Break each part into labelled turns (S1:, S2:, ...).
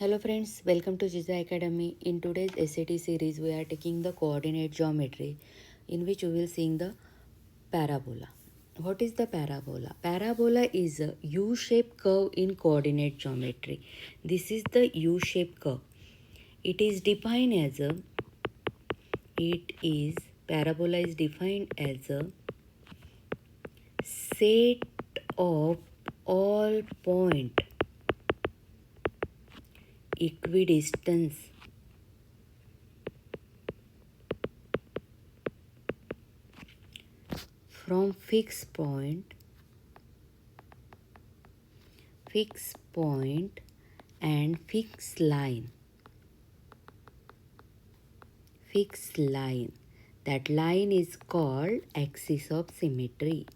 S1: Hello friends, welcome to Jija Academy. In today's SAT series, we are taking the coordinate geometry in which we will seeing the parabola. What is the parabola? Parabola is a U-shaped curve in coordinate geometry. This is the U-shaped curve. It is defined as a, parabola is defined as a set of all point equidistance from fixed point and fixed line. That line is called axis of symmetry.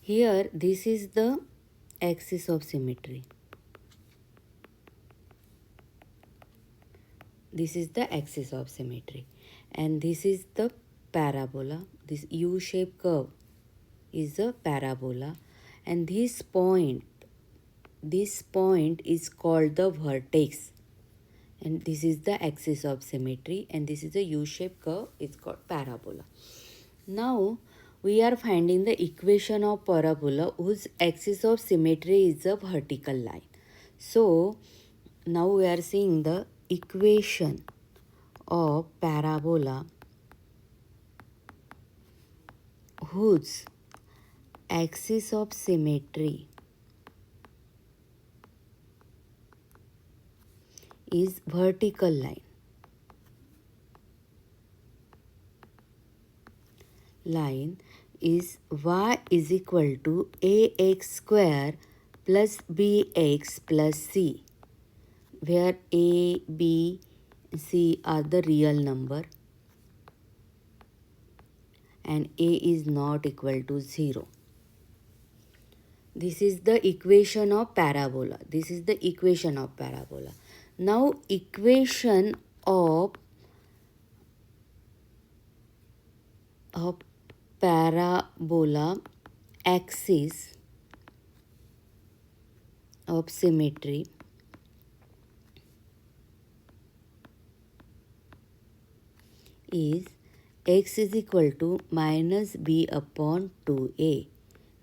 S1: Here this is the axis of symmetry. And this is the parabola. This U-shaped curve is a parabola, and this point is called the vertex, and this is the axis of symmetry, and this is a U-shaped curve. It's called parabola. Now we are finding the equation of parabola whose axis of symmetry is a vertical line. So now we are seeing the equation of parabola whose axis of symmetry is vertical line. Line is y is equal to ax square plus bx plus c, where a, b, c are the real number and a is not equal to 0. This is the equation of parabola. Now equation of parabola axis of symmetry is x is equal to minus b upon 2a.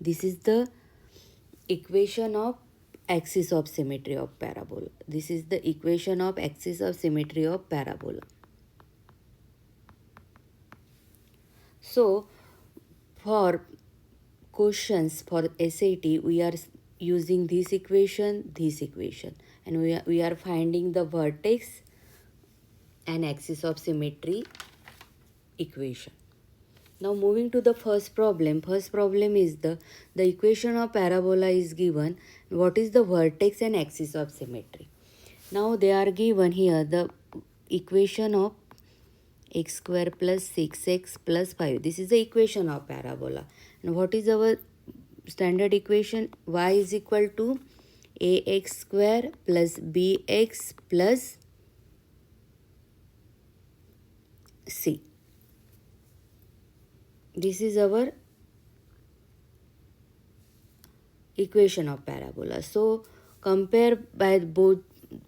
S1: This is the equation of axis of symmetry of parabola. So for questions for SAT, we are using this equation, and we are finding the vertex and axis of symmetry equation. Now moving to the first problem. First problem is the equation of parabola is given. What is the vertex and axis of symmetry? Now they are given here the equation of x square plus 6x plus 5. This is the equation of parabola. And what is our standard equation? Y is equal to ax square plus bx plus c. This is our equation of parabola. So compare by both,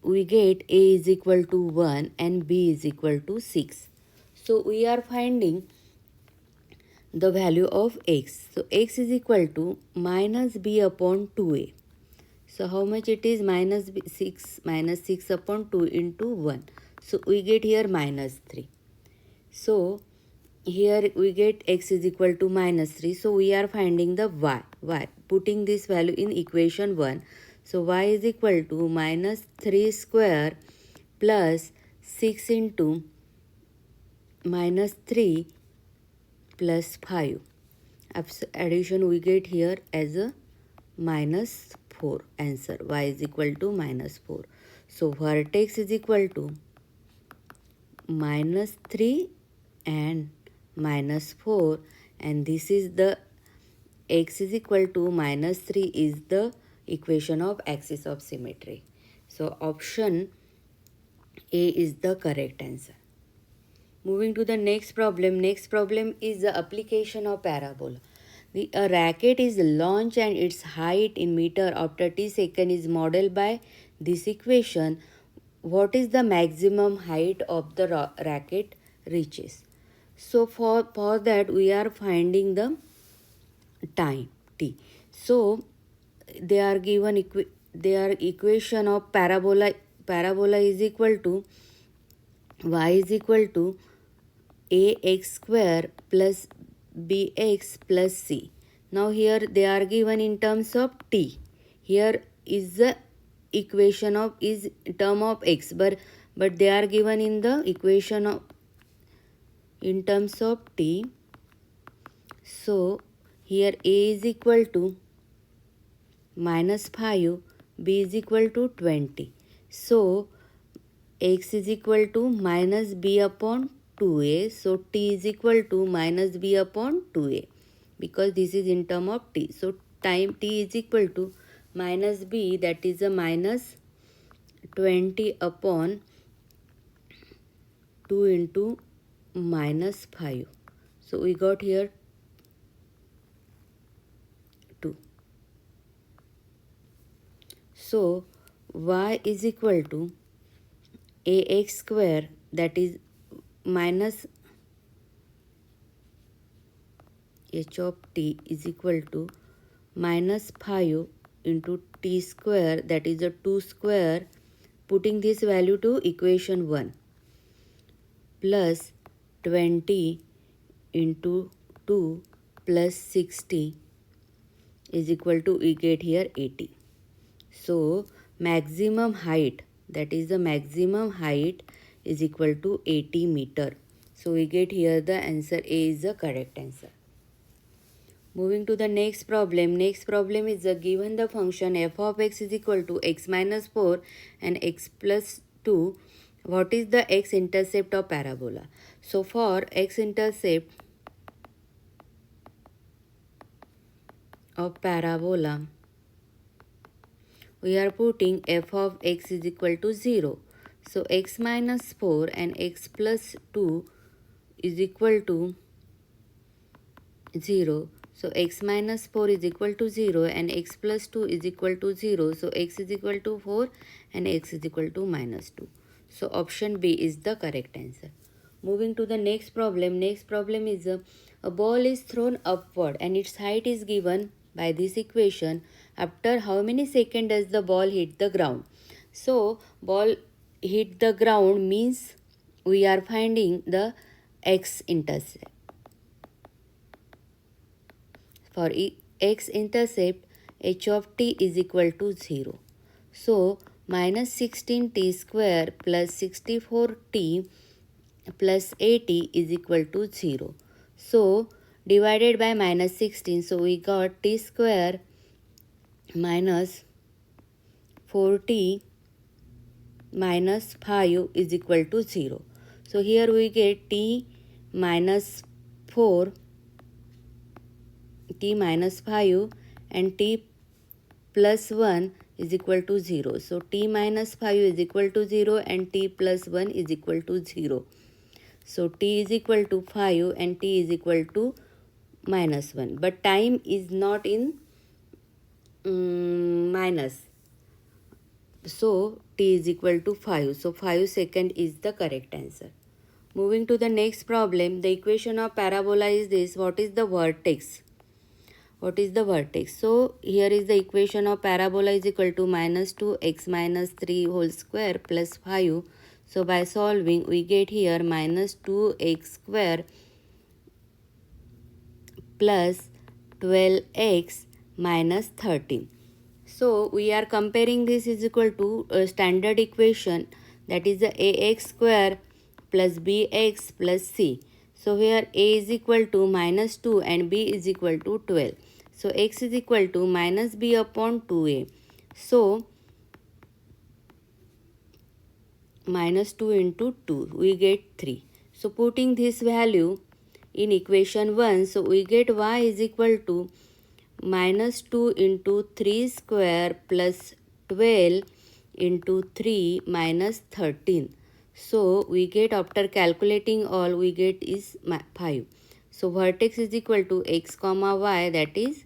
S1: we get a is equal to 1 and b is equal to 6. So we are finding the value of x. So x is equal to minus b upon 2a. So how much it is? Minus 6 upon 2 into 1. So we get here minus 3. So here we get x is equal to minus 3. So we are finding the y. Putting this value in equation 1. So y is equal to minus 3 square plus 6 into minus 3 plus 5. Addition we get here as a minus 4 answer. Y is equal to minus 4. So vertex is equal to minus 3 and minus 4, and this is the x is equal to minus 3 is the equation of axis of symmetry. So option A is the correct answer. Moving to the next problem. Next problem is the application of parabola. A racket is launched and its height in meter after t second is modeled by this equation. What is the maximum height of the racket reaches? So for that we are finding the time t. So they are given their equation of parabola. Parabola is equal to y is equal to ax square plus bx plus c. Now here they are given in terms of t. Here is the equation of is term of x, but they are given in the equation of in terms of t. So here a is equal to minus 5, b is equal to 20. So x is equal to minus b upon 2a. So t is equal to minus b upon 2a because this is in term of t. So time t is equal to minus b, that is a minus 20 upon 2 into minus 5. So we got here 2. So y is equal to ax square, that is minus h of t is equal to minus 5 into t square, that is a 2 square, putting this value to equation 1, plus 20 into 2 plus 60 is equal to, we get here 80. So maximum height, that is the maximum height, is equal to 80 meter. So we get here the answer A is the correct answer. Moving to the next problem. Next problem is given the function f of x is equal to x minus 4 and x plus 2. What is the x-intercept of parabola? So for x-intercept of parabola, we are putting f of x is equal to 0. So x minus 4 and x plus 2 is equal to 0. So x minus 4 is equal to 0 and x plus 2 is equal to 0. So x is equal to 4 and x is equal to minus 2. So option B is the correct answer. Moving to the next problem. Next problem is a ball is thrown upward and its height is given by this equation. After how many seconds does the ball hit the ground? So ball hit the ground means we are finding the x-intercept. For x-intercept, h of t is equal to 0. So minus 16t square plus 64t plus 80 is equal to 0. So divided by minus 16, so we got t square minus 4t minus 5 is equal to 0. So here we get t minus 4, t minus 5 and t plus 1 is equal to 0. So t minus 5 is equal to 0 and t plus 1 is equal to 0. So t is equal to 5 and t is equal to minus 1. But time is not in minus. So t is equal to 5. So 5 seconds is the correct answer. Moving to the next problem. The equation of parabola is this. What is the vertex? What is the vertex? So here is the equation of parabola is equal to minus 2x minus 3 whole square plus 5. So by solving we get here minus 2x square plus 12x minus 13. So we are comparing this is equal to a standard equation, that is the ax square plus bx plus c. So here a is equal to minus 2 and b is equal to 12. So x is equal to minus b upon 2a. So minus 2 into 2, we get 3. So putting this value in equation 1, so we get y is equal to minus 2 into 3 square plus 12 into 3 minus 13. So we get, after calculating all, we get is 5. So vertex is equal to x comma y, that is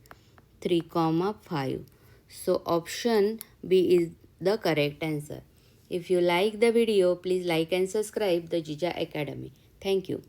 S1: 3 comma 5. So option B is the correct answer. If you like the video, please like and subscribe the Jija Academy. Thank you.